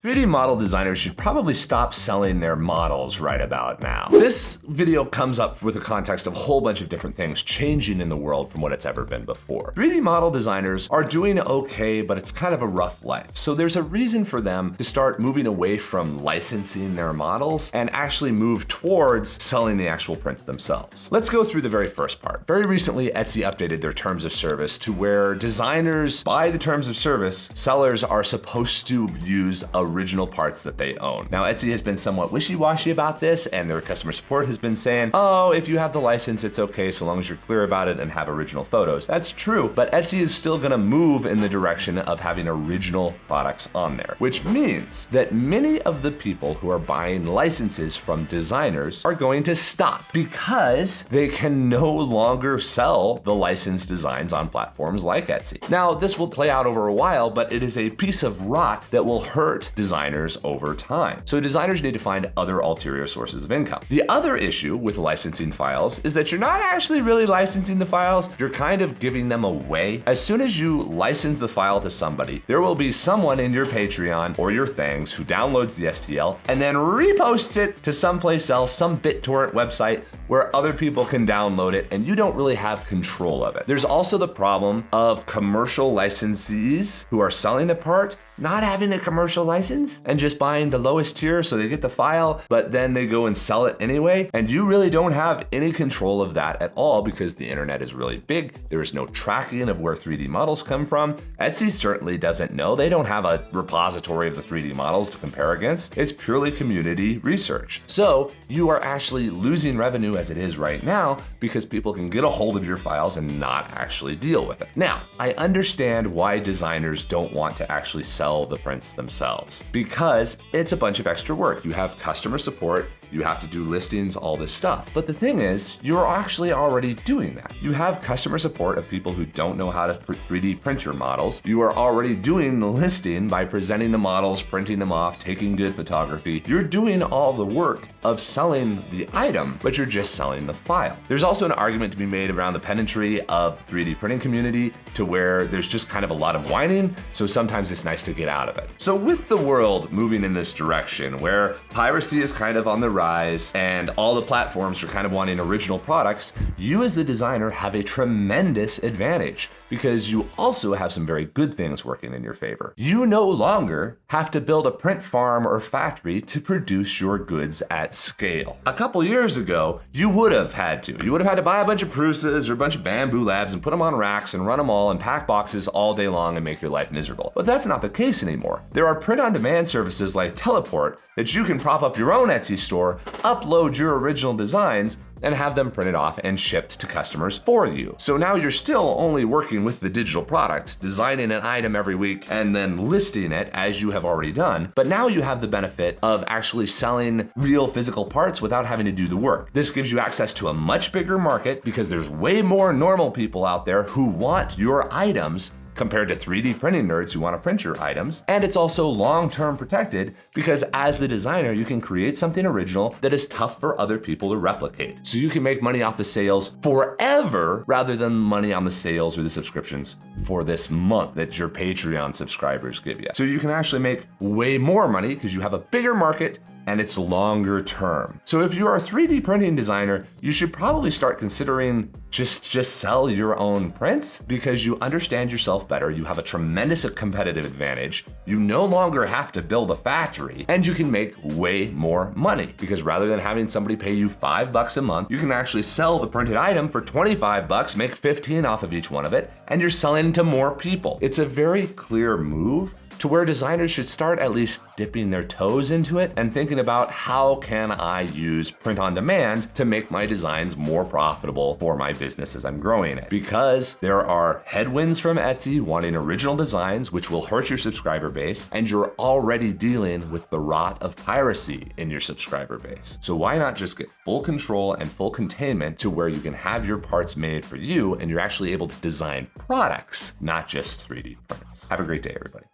3D model designers should probably stop selling their models right about now. This video comes up with the context of a whole bunch of different things changing in the world from what it's ever been before. 3D model designers are doing okay, but it's kind of a rough life. So there's a reason for them to start moving away from licensing their models and actually move towards selling the actual prints themselves. Let's go through the very first part. Very recently, Etsy updated their terms of service to where designers, by the terms of service, sellers are supposed to use original parts that they own. Now, Etsy has been somewhat wishy-washy about this, and their customer support has been saying, oh, if you have the license, it's okay so long as you're clear about it and have original photos. That's true, but Etsy is still gonna move in the direction of having original products on there, which means that many of the people who are buying licenses from designers are going to stop because they can no longer sell the licensed designs on platforms like Etsy. Now, this will play out over a while, but it is a piece of rot that will hurt designers over time. So designers need to find other ulterior sources of income. The other issue with licensing files is that you're not actually really licensing the files, you're kind of giving them away. As soon as you license the file to somebody, there will be someone in your Patreon or your things who downloads the STL and then reposts it to someplace else, some BitTorrent website where other people can download it and you don't really have control of it. There's also the problem of commercial licensees who are selling the part not having a commercial license and just buying the lowest tier so they get the file, but then they go and sell it anyway. And you really don't have any control of that at all because the internet is really big. There is no tracking of where 3D models come from. Etsy certainly doesn't know. They don't have a repository of the 3D models to compare against. It's purely community research. So you are actually losing revenue as it is right now because people can get a hold of your files and not actually deal with it. Now, I understand why designers don't want to actually sell the prints themselves because it's a bunch of extra work. You have customer support, you have to do listings, all this stuff. But the thing is, you're actually already doing that. You have customer support of people who don't know how to 3D print your models. You are already doing the listing by presenting the models, printing them off, taking good photography. You're doing all the work of selling the item, but you're just selling the file. There's also an argument to be made around the pedantry of 3D printing community to where there's just kind of a lot of whining, so sometimes it's nice to get out of it. So with the world moving in this direction where piracy is kind of on the rise and all the platforms are kind of wanting original products, you as the designer have a tremendous advantage because you also have some very good things working in your favor. You no longer have to build a print farm or factory to produce your goods at scale. A couple years ago, you would have had to. You would have had to buy a bunch of Prusas or a bunch of Bamboo Labs and put them on racks and run them all and pack boxes all day long and make your life miserable. But that's not the case anymore. There are print-on-demand services like Teleport that you can prop up your own Etsy store, upload your original designs, and have them printed off and shipped to customers for you. So now you're still only working with the digital product, designing an item every week and then listing it as you have already done. But now you have the benefit of actually selling real physical parts without having to do the work. This gives you access to a much bigger market because there's way more normal people out there who want your items compared to 3D printing nerds who want to print your items. And it's also long-term protected because as the designer, you can create something original that is tough for other people to replicate. So you can make money off the sales forever rather than money on the sales or the subscriptions for this month that your Patreon subscribers give you. So you can actually make way more money because you have a bigger market and it's longer term. So if you're a 3D printing designer, you should probably start considering just sell your own prints because you understand yourself better. You have a tremendous competitive advantage. You no longer have to build a factory and you can make way more money because rather than having somebody pay you $5 a month, you can actually sell the printed item for $25, make 15 off of each one of it, and you're selling to more people. It's a very clear move to where designers should start at least dipping their toes into it and thinking about how can I use print on demand to make my designs more profitable for my business as I'm growing it. Because there are headwinds from Etsy wanting original designs, which will hurt your subscriber base, and you're already dealing with the rot of piracy in your subscriber base. So why not just get full control and full containment to where you can have your parts made for you and you're actually able to design products, not just 3D prints. Have a great day, everybody.